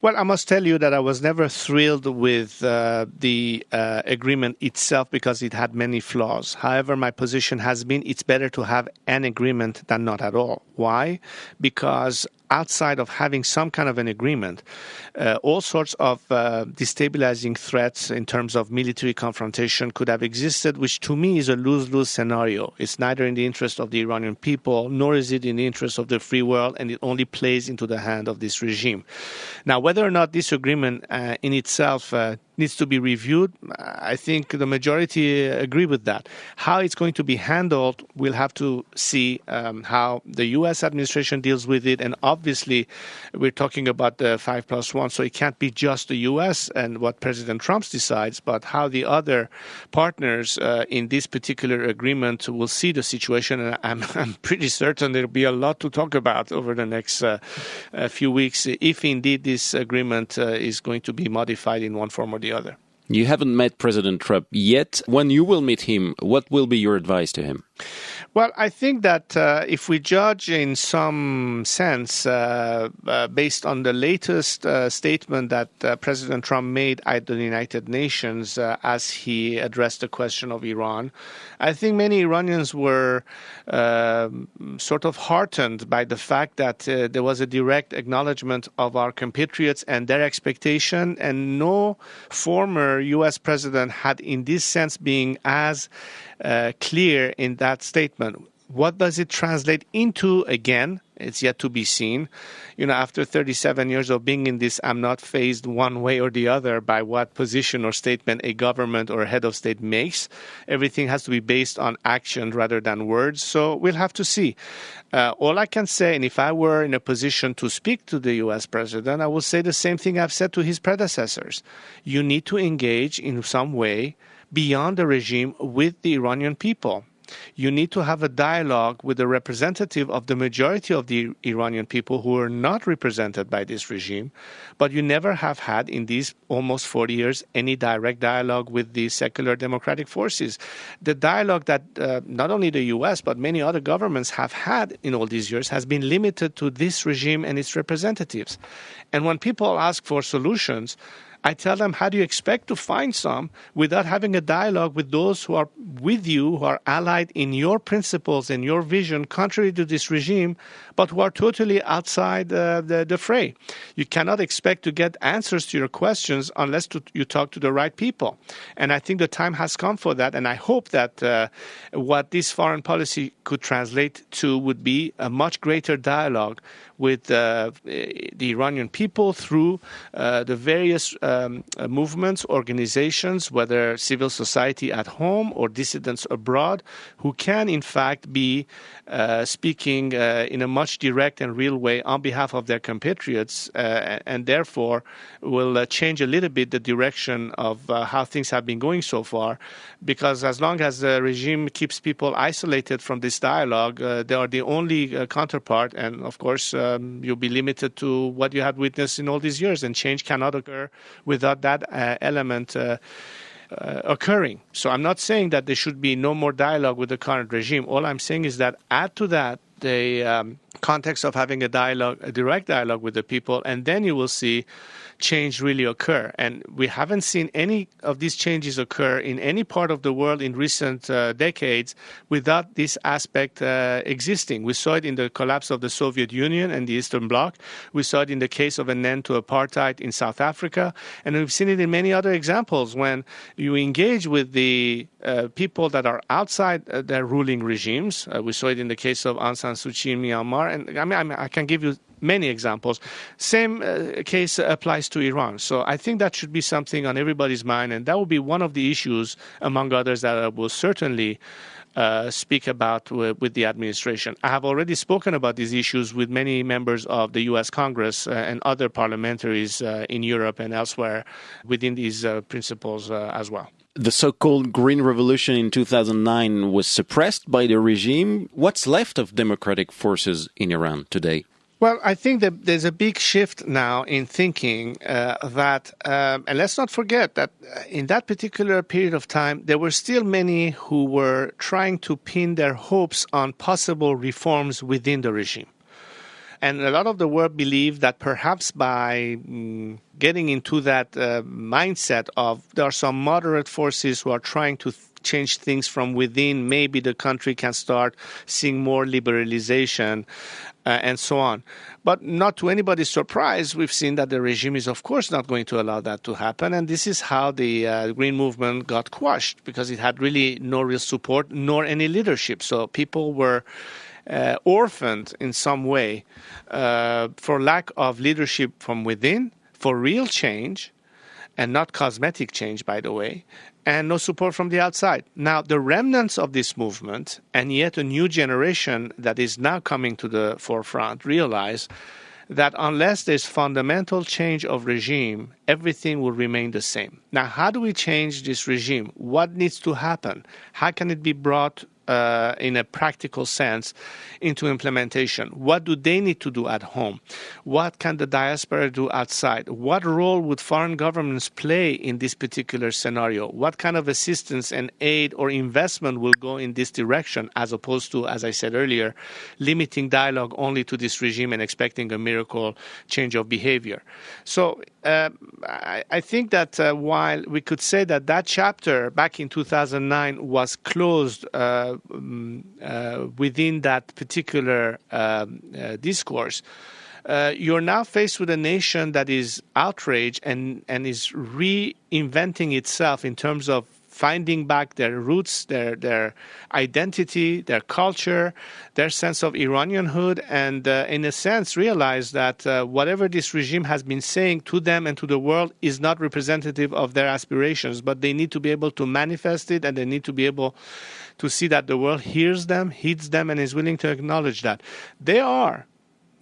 Well, I must tell you that I was never thrilled with the agreement itself because it had many flaws. However, my position has been it's better to have an agreement than not at all. Why? Because outside of having some kind of an agreement, all sorts of destabilizing threats in terms of military confrontation could have existed, which to me is a lose-lose scenario. It's neither in the interest of the Iranian people, nor is it in the interest of the free world, and it only plays into the hand of this regime. Now, whether or not this agreement in itself needs to be reviewed, I think the majority agree with that. How it's going to be handled, we'll have to see how the U.S. administration deals with it. And obviously, we're talking about the 5+1, so it can't be just the U.S. and what President Trump decides, but how the other partners in this particular agreement will see the situation. And I'm pretty certain there'll be a lot to talk about over the next few weeks if indeed this agreement is going to be modified in one form or the other. You haven't met President Trump yet. When you will meet him, what will be your advice to him? Well, I think that if we judge in some sense based on the latest statement that President Trump made at the United Nations as he addressed the question of Iran, I think many Iranians were sort of heartened by the fact that there was a direct acknowledgement of our compatriots and their expectation, and no former U.S. president had in this sense being as clear in that statement. What does it translate into? Again, it's yet to be seen. You know, after 37 years of being in this, I'm not fazed one way or the other by what position or statement a government or a head of state makes. Everything has to be based on action rather than words. So we'll have to see. All I can say, and if I were in a position to speak to the U.S. president, I would say the same thing I've said to his predecessors. You need to engage in some way beyond the regime with the Iranian people. You need to have a dialogue with the representative of the majority of the Iranian people who are not represented by this regime, but you never have had in these almost 40 years any direct dialogue with the secular democratic forces. The dialogue that not only the U.S. but many other governments have had in all these years has been limited to this regime and its representatives. And when people ask for solutions, I tell them, how do you expect to find some without having a dialogue with those who are with you, who are allied in your principles and your vision, contrary to this regime, but who are totally outside the fray? You cannot expect to get answers to your questions unless you talk to the right people. And I think the time has come for that. And I hope that what this foreign policy could translate to would be a much greater dialogue with the Iranian people through the various movements, organizations, whether civil society at home or dissidents abroad, who can in fact be speaking in a much direct and real way on behalf of their compatriots, and therefore will change a little bit the direction of how things have been going so far. Because as long as the regime keeps people isolated from this dialogue, they are the only counterpart, and of course you'll be limited to what you have witnessed in all these years, and change cannot occur without that element occurring. So I'm not saying that there should be no more dialogue with the current regime. All I'm saying is that add to that the context of having a direct dialogue with the people, and then you will see change really occur. And we haven't seen any of these changes occur in any part of the world in recent decades without this aspect existing. We saw it in the collapse of the Soviet Union and the Eastern Bloc. We saw it in the case of an end to apartheid in South Africa. And we've seen it in many other examples when you engage with the people that are outside their ruling regimes. We saw it in the case of Aung San Suu Kyi in Myanmar. And I can give you many examples. Same case applies to Iran. So I think that should be something on everybody's mind, and that will be one of the issues, among others, that I will certainly speak about with the administration. I have already spoken about these issues with many members of the U.S. Congress and other parliamentaries in Europe and elsewhere within these principles as well. The so-called Green Revolution in 2009 was suppressed by the regime. What's left of democratic forces in Iran today? Well, I think that there's a big shift now in thinking that, and let's not forget that in that particular period of time, there were still many who were trying to pin their hopes on possible reforms within the regime. And a lot of the world believe that perhaps by getting into that mindset of there are some moderate forces who are trying to change things from within, maybe the country can start seeing more liberalization and so on. But not to anybody's surprise, we've seen that the regime is, of course, not going to allow that to happen. And this is how the Green Movement got quashed, because it had really no real support nor any leadership. So people were orphaned in some way for lack of leadership from within, for real change, and not cosmetic change, by the way, and no support from the outside. Now, the remnants of this movement, and yet a new generation that is now coming to the forefront, realize that unless there's fundamental change of regime, everything will remain the same. Now, how do we change this regime? What needs to happen? How can it be brought in a practical sense into implementation? What do they need to do at home? What can the diaspora do outside? What role would foreign governments play in this particular scenario? What kind of assistance and aid or investment will go in this direction, as opposed to, as I said earlier, limiting dialogue only to this regime and expecting a miracle change of behavior? So I think that while we could say that that chapter back in 2009 was closed within that particular discourse, you're now faced with a nation that is outraged and is reinventing itself in terms of finding back their roots, their identity, their culture, their sense of Iranianhood, and in a sense realize that whatever this regime has been saying to them and to the world is not representative of their aspirations, but they need to be able to manifest it, and they need to be able to see that the world hears them, heeds them, and is willing to acknowledge that. They are,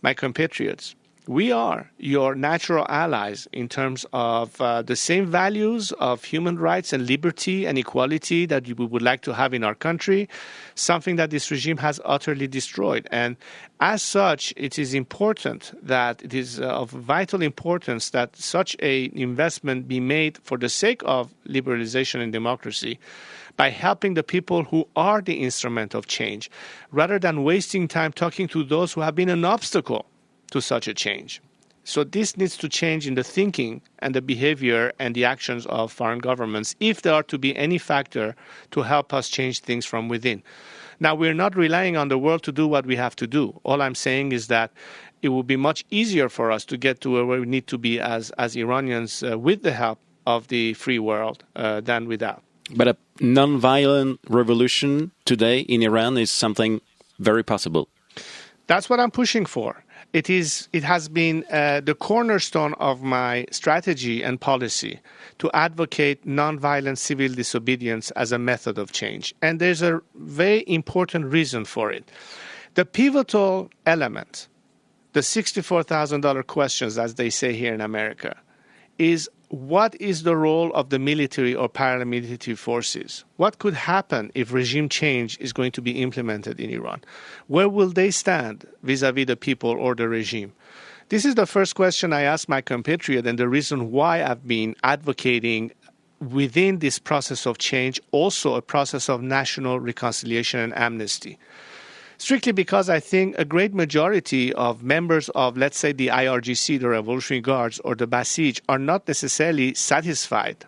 my compatriots, we are your natural allies in terms of the same values of human rights and liberty and equality that we would like to have in our country, something that this regime has utterly destroyed. And as such, it is important that it is of vital importance that such an investment be made for the sake of liberalization and democracy, by helping the people who are the instrument of change, rather than wasting time talking to those who have been an obstacle to such a change. So this needs to change in the thinking and the behavior and the actions of foreign governments if there are to be any factor to help us change things from within. Now, we're not relying on the world to do what we have to do. All I'm saying is that it will be much easier for us to get to where we need to be as Iranians with the help of the free world than without. But a non-violent revolution today in Iran is something very possible. That's what I'm pushing for. It has been the cornerstone of my strategy and policy to advocate nonviolent civil disobedience as a method of change. And there's a very important reason for it. The pivotal element, the $64,000 questions, as they say here in America, is what is the role of the military or paramilitary forces? What could happen if regime change is going to be implemented in Iran? Where will they stand vis-a-vis the people or the regime? This is the first question I ask my compatriot, and the reason why I've been advocating within this process of change also a process of national reconciliation and amnesty. Strictly because I think a great majority of members of, let's say, the IRGC, the Revolutionary Guards, or the Basij are not necessarily satisfied.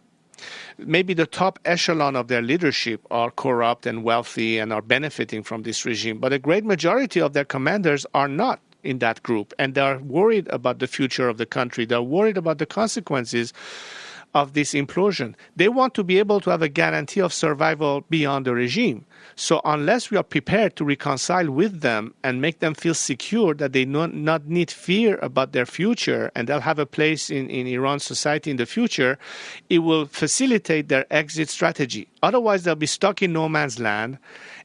Maybe the top echelon of their leadership are corrupt and wealthy and are benefiting from this regime, but a great majority of their commanders are not in that group, and they are worried about the future of the country. They're worried about the consequences of this implosion. They want to be able to have a guarantee of survival beyond the regime. So unless we are prepared to reconcile with them and make them feel secure that they not need fear about their future and they'll have a place in Iran's society in the future, it will facilitate their exit strategy. Otherwise, they'll be stuck in no man's land.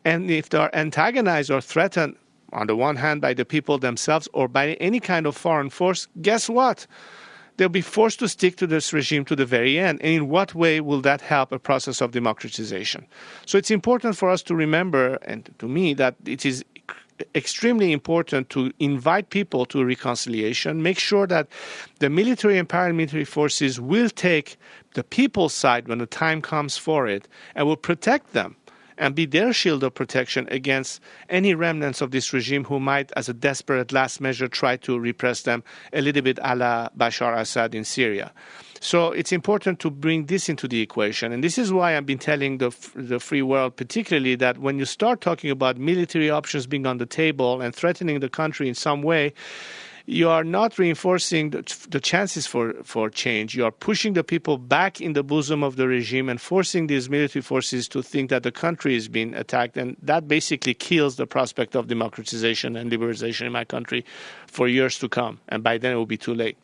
And if they are antagonized or threatened, on the one hand by the people themselves or by any kind of foreign force, guess what? They'll be forced to stick to this regime to the very end. And in what way will that help a process of democratization? So it's important for us to remember, and to me, that it is extremely important to invite people to reconciliation, make sure that the military and paramilitary forces will take the people's side when the time comes for it and will protect them and be their shield of protection against any remnants of this regime who might, as a desperate last measure, try to repress them a little bit a la Bashar Assad in Syria. So it's important to bring this into the equation. And this is why I've been telling the free world particularly that when you start talking about military options being on the table and threatening the country in some way, you are not reinforcing the chances for change. You are pushing the people back in the bosom of the regime and forcing these military forces to think that the country is being attacked. And that basically kills the prospect of democratization and liberalization in my country for years to come. And by then it will be too late.